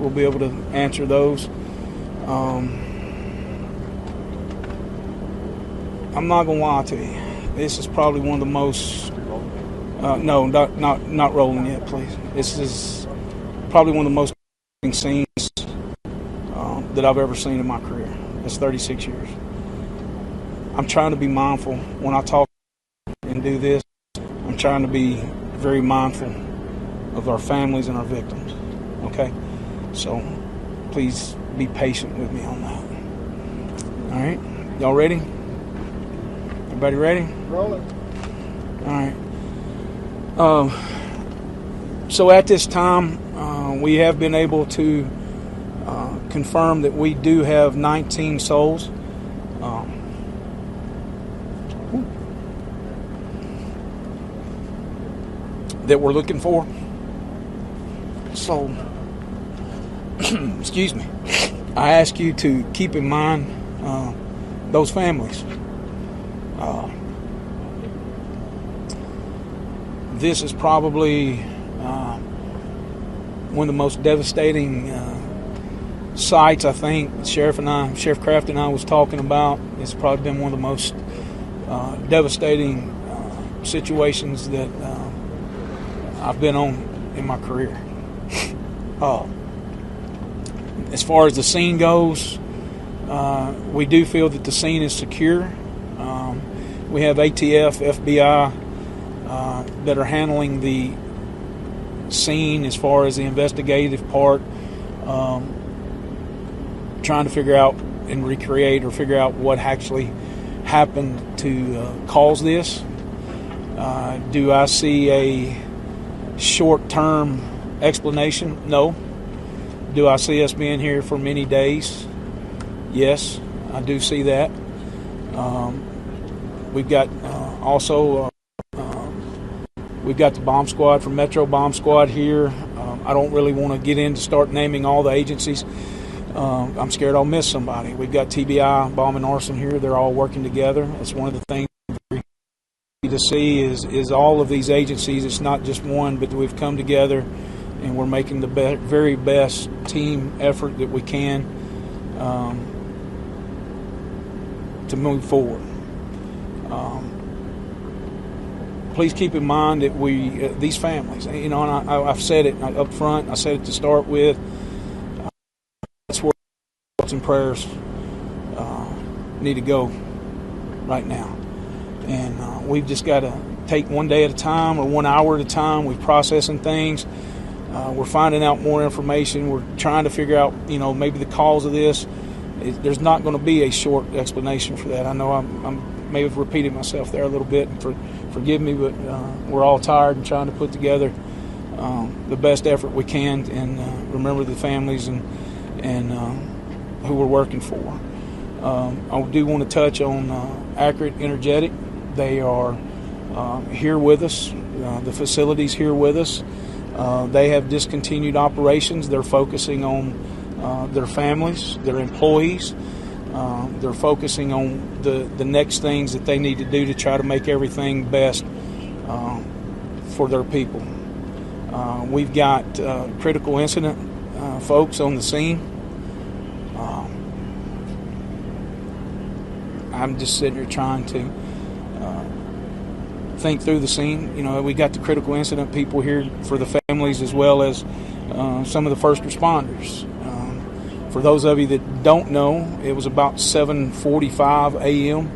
will be able to answer those. I'm not gonna lie to you. This is probably one of the most. No, not rolling yet, please. This is probably one of the most scenes that I've ever seen in my career. It's 36 years. I'm trying to be mindful when I talk and do this. I'm trying to be very mindful of our families and our victims. Okay, so please be patient with me on that. All right, y'all ready? Everybody ready? Roll it. All right. So at this time, we have been able to confirm that we do have 19 souls. That we're looking for. So, excuse me, I ask you to keep in mind those families. This is probably one of the most devastating sites, I think. Sheriff Kraft and I was talking about. It's probably been one of the most devastating situations that I've been on in my career. As far as the scene goes, we do feel that the scene is secure. We have ATF, FBI that are handling the scene as far as the investigative part, trying to figure out and recreate or figure out what actually happened to cause this. Do I see a short-term explanation? No. Do I see us being here for many days? Yes, I do see that. We've got also we've got the bomb squad from Metro Bomb Squad here. I don't really want to get in to start naming all the agencies. I'm scared I'll miss somebody. We've got TBI, Bomb and Arson here. They're all working together. That's one of the things to see is all of these agencies. It's not just one, but we've come together and we're making the very best team effort that we can to move forward. Please keep in mind that these families, and I've said it up front. I said it to start with. That's where thoughts and prayers need to go right now, and we've just got to take one day at a time or 1 hour at a time. We're processing things. We're finding out more information. We're trying to figure out, maybe the cause of this. There's not going to be a short explanation for that. I know I may have repeated myself there a little bit, and forgive me, but we're all tired and trying to put together the best effort we can and remember the families and who we're working for. I do want to touch on Accurate Energetic. They are here with us. The facility's here with us. They have discontinued operations. They're focusing on their families, their employees. They're focusing on the next things that they need to do to try to make everything best for their people. We've got critical incident folks on the scene. I'm just sitting here trying to think through the scene. We got the critical incident people here for the families as well as some of the first responders. For those of you that don't know, it was about 7:45 a.m.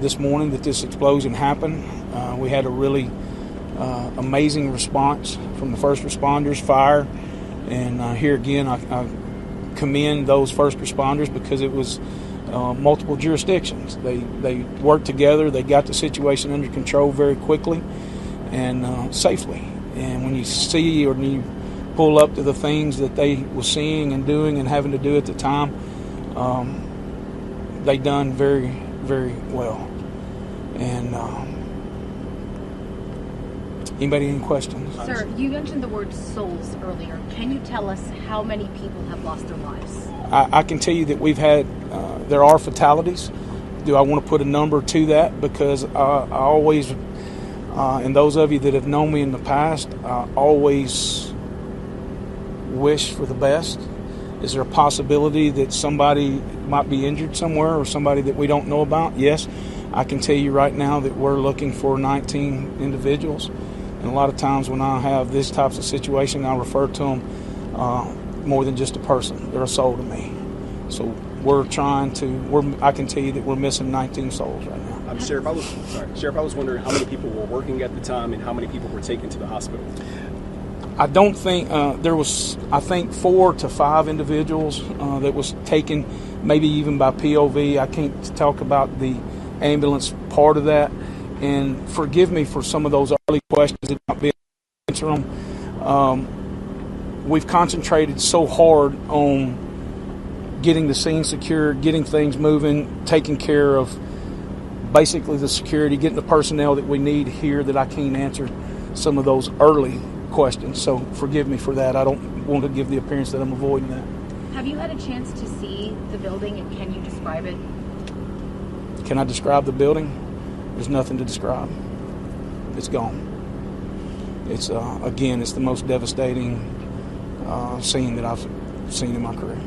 this morning that this explosion happened. We had a really amazing response from the first responders, fire, and here again I commend those first responders because it was multiple jurisdictions. They worked together. They got the situation under control very quickly and safely. And when you see or you pull up to the things that they were seeing and doing and having to do at the time, they done very, very well. And anybody any questions? Sir, you mentioned the word souls earlier. Can you tell us how many people have lost their lives? I can tell you that we've had, there are fatalities. Do I want to put a number to that? Because I always, and those of you that have known me in the past, I always wish for the best. Is there a possibility that somebody might be injured somewhere or somebody that we don't know about? Yes. I can tell you right now that we're looking for 19 individuals. And a lot of times when I have this types of situation, I refer to them more than just a person. They're a soul to me. So we're trying to, I can tell you that we're missing 19 souls right now. Sheriff, I was wondering how many people were working at the time and how many people were taken to the hospital. I don't think there was, I think 4 to 5 individuals that was taken, maybe even by POV. I can't talk about the ambulance part of that. And forgive me for some of those early questions that not being able to answer them. We've concentrated so hard on getting the scene secure, getting things moving, taking care of basically the security, getting the personnel that we need here, that I can't answer some of those early questions. So forgive me for that. I don't want to give the appearance that I'm avoiding that. Have you had a chance to see the building, and can you describe it? Can I describe the building? There's nothing to describe. It's gone. It's again, it's the most devastating scene that I've seen in my career.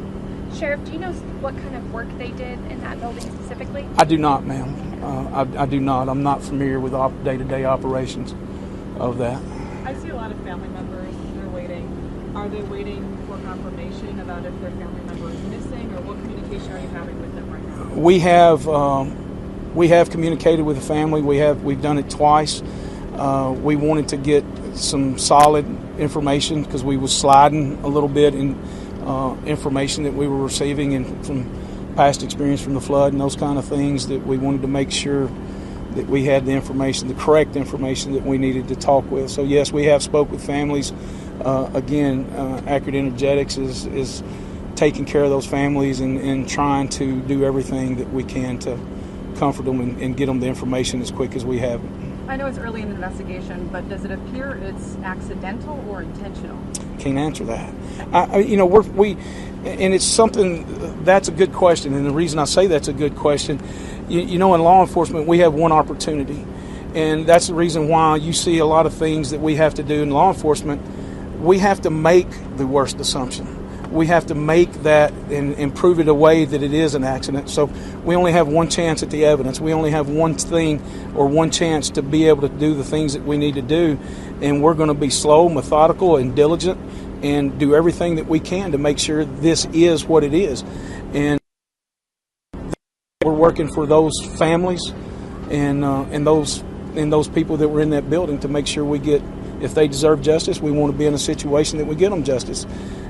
Sheriff, do you know what kind of work they did in that building specifically? I do not, ma'am. I do not. I'm not familiar with day-to-day operations of that. I see a lot of family members. They're waiting. Are they waiting for confirmation about if their family member is missing, or what communication are you having with them right now? We have communicated with the family. We've done it twice. We wanted to get some solid information because we was sliding a little bit in information that we were receiving and from past experience from the flood and those kind of things, that we wanted to make sure that we had the information, the correct information that we needed to talk with. So yes, we have spoke with families. Again, Accurate Energetics is taking care of those families and trying to do everything that we can to comfort them and get them the information as quick as we have it. I know it's early in the investigation, but does it appear it's accidental or intentional? Can't answer that. And it's something that's a good question. And the reason I say that's a good question, in law enforcement, we have one opportunity. And that's the reason why you see a lot of things that we have to do in law enforcement. We have to make the worst assumption. We have to make that and prove it a way that it is an accident. So we only have one chance at the evidence. We only have one thing or one chance to be able to do the things that we need to do. And we're going to be slow, methodical, and diligent and do everything that we can to make sure this is what it is. And we're working for those families and those people that were in that building to make sure we get, if they deserve justice, we want to be in a situation that we get them justice.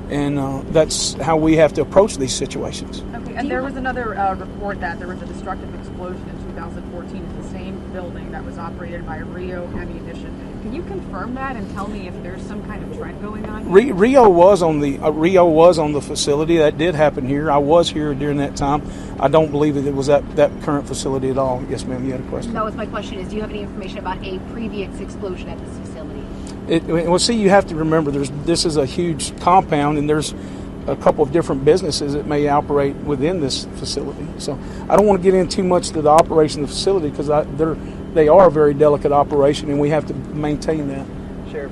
And that's how we have to approach these situations. Okay, and there was another report that there was a destructive explosion in 2014 in the same building that was operated by Rio Ammunition. Can you confirm that and tell me if there's some kind of trend going on? Rio was on the facility. That did happen here. I was here during that time. I don't believe that it was that current facility at all. Yes, ma'am, you had a question? That was my question. Do you have any information about a previous explosion at this facility? You have to remember, this is a huge compound, and there's a couple of different businesses that may operate within this facility. So I don't want to get in too much to the operation of the facility because they are a very delicate operation, and we have to maintain that. Sheriff,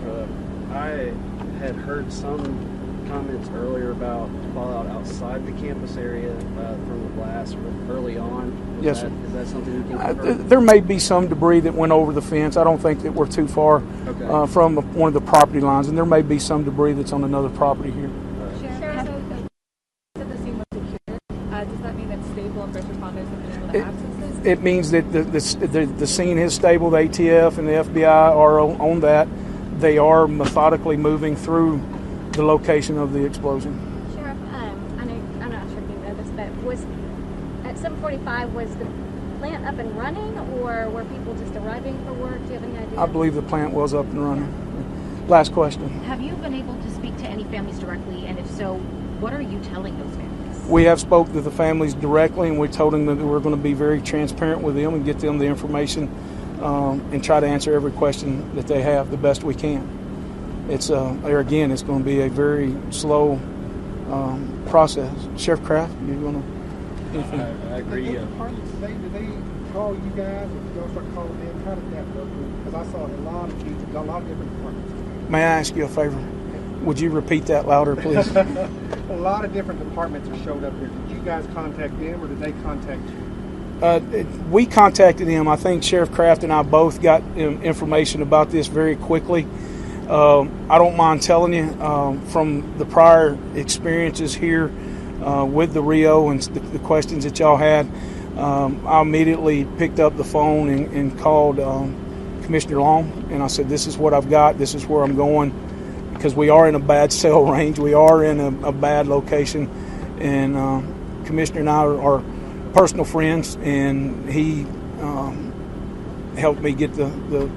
I had heard some comments earlier about fallout outside the campus area from the blast early on. Yes, sir. Is that something you can confirm? There may be some debris that went over the fence. I don't think that we're too far from one of the property lines, and there may be some debris that's on another property here. Sheriff, so the scene was secure. Does that mean that stable and first responders have been able to access this? It means that the scene is stable. The ATF and the FBI are on that. They are methodically moving through the location of the explosion. Sheriff, I'm not sure if you know this, but was at 7:45 was the plant up and running, or were people just arriving for work? Do you have any idea? I believe the plant was up and running. Last question. Have you been able to speak to any families directly, and if so, what are you telling those families? We have spoke to the families directly, and we told them that we're going to be very transparent with them and get them the information and try to answer every question that they have the best we can. It's going to be a very slow process. Sheriff Kraft, you want to? Anything? I agree. Did they call you guys, or did y'all start calling them? How did that work? Because I saw a lot of people, a lot of different departments. May I ask you a favor? Would you repeat that louder, please? A lot of different departments have showed up here. Did you guys contact them, or did they contact you? We contacted him. I think Sheriff Kraft and I both got information about this very quickly. I don't mind telling you from the prior experiences here with the Rio and the questions that y'all had, I immediately picked up the phone and called Commissioner Long, and I said, this is what I've got, this is where I'm going, because we are in a bad cell range, we are in a bad location, and Commissioner and I are personal friends, and he helped me get the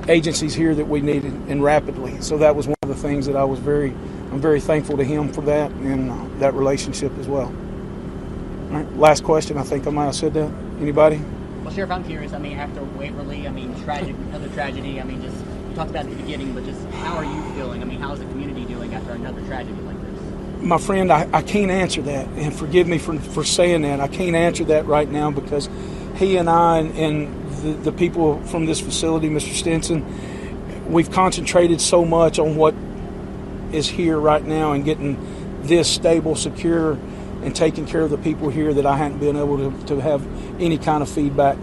agencies here that we needed, and rapidly. So that was one of the things that I'm very thankful to him for that, and that relationship as well. All right, last question. I think I might have said that. Anybody? Well, Sheriff, I'm curious. I mean, after Waverly, I mean, another tragedy. I mean, just you talked about it at the beginning, but just how are you feeling? I mean, how's the community doing after another tragedy like this? My friend, I can't answer that, and forgive me for saying that. I can't answer that right now because he and I and the people from this facility, Mr. Stinson, we've concentrated so much on what is here right now and getting this stable, secure, and taking care of the people here that I hadn't been able to have any kind of feedback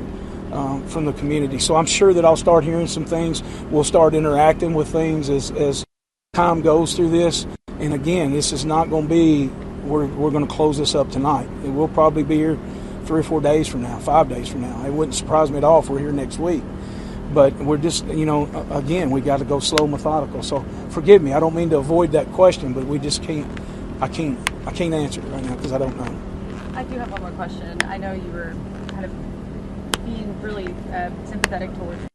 from the community. So I'm sure that I'll start hearing some things. We'll start interacting with things as time goes through this. And again, this is not going to be, we're going to close this up tonight. It will probably be here 3 or 4 days from now, 5 days from now. It wouldn't surprise me at all if we're here next week. But we're just, again, we got to go slow, methodical. So forgive me, I don't mean to avoid that question, but we just can't, I can't answer it right now because I don't know. I do have one more question. I know you were kind of being really sympathetic towards you.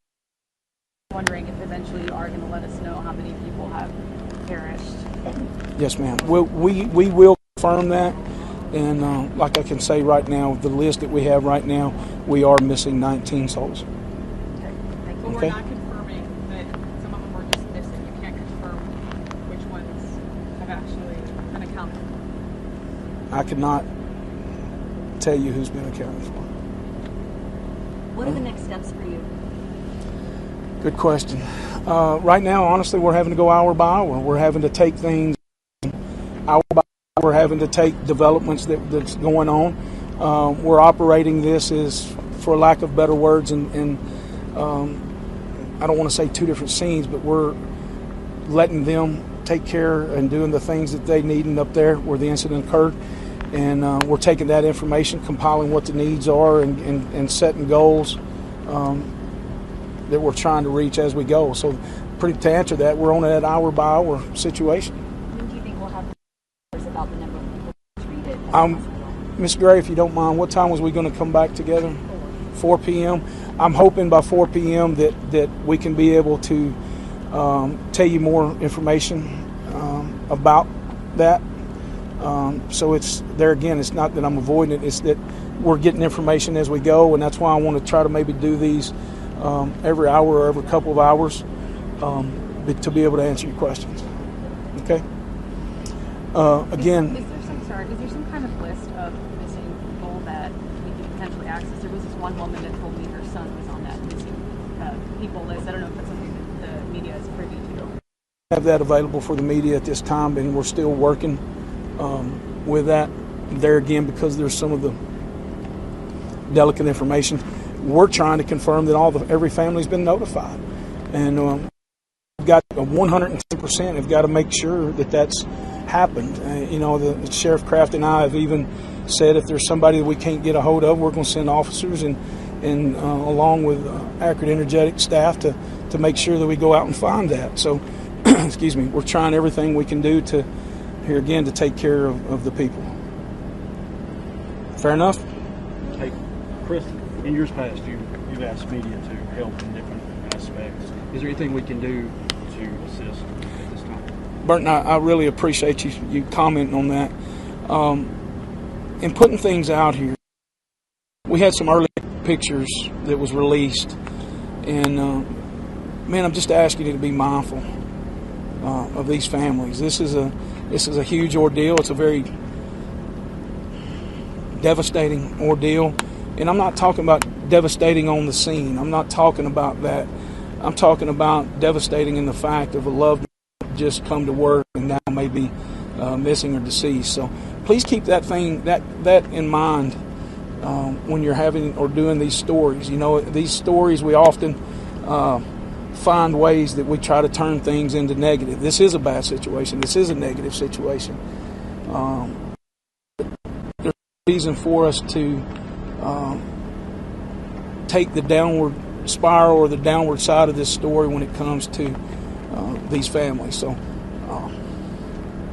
I'm wondering if eventually you are going to let us know how many people have perished. Yes, ma'am. We will confirm that. And like I can say right now, the list that we have right now, we are missing 19 souls. Okay. Thank you. But Okay. we're not confirming that some of them are just missing. You can't confirm which ones have actually been accounted for. I could not tell you who's been accounted for. What are the next steps for you? Good question. Right now, honestly, we're having to go hour by hour. We're having to take things hour by hour. We're having to take developments that's going on. We're operating this as, for lack of better words, and I don't want to say two different scenes, but we're letting them take care and doing the things that they need up there where the incident occurred. And we're taking that information, compiling what the needs are, and setting goals that we're trying to reach as we go. So to answer that, we're on that hour by hour situation. When do you think we'll have numbers about the number of people treated? Ms. Gray, if you don't mind, what time was we going to come back together? 4 p.m. I'm hoping by 4 p.m. that we can be able to tell you more information about that. So it's there again. It's not that I'm avoiding it. It's that we're getting information as we go, and that's why I want to try to maybe do these every hour or every couple of hours to be able to answer your questions. Okay. Again. Is there some kind of list of missing people that we could potentially access? There was this one woman that told me her son was on that missing people list. I don't know if that's something that the media is privy to. Have that available for the media at this time, and we're still working with that. There again, because there's some of the delicate information, we're trying to confirm that every family's been notified, and we've got 110%. Have got to make sure that that's happened. The Sheriff Kraft and I have even said if there's somebody that we can't get a hold of, we're going to send officers and along with accurate energetic staff to make sure that we go out and find that. So, excuse me, we're trying everything we can do to take care of the people. Fair enough? Hey, Chris, in years past, you've asked media to help in different aspects. Is there anything we can do to assist at this time? Burton, I really appreciate you commenting on that. And putting things out here. We had some early pictures that was released, and man, I'm just asking you to be mindful of these families. This is a huge ordeal. It's a very devastating ordeal, and I'm not talking about devastating on the scene. I'm not talking about that. I'm talking about devastating in the fact of a loved one just come to work and now may be missing or deceased. So please keep that in mind when you're having or doing these stories. You know, these stories, we often find ways that we try to turn things into negative. This is a bad situation. This is a negative situation. There's a reason for us to take the downward spiral or the downward side of this story when it comes to these families. So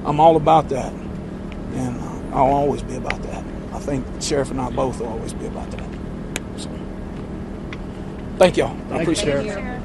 I'm all about that, and I'll always be about that. I think the Sheriff and I both will always be about that. So, thank y'all. I appreciate it. Sheriff.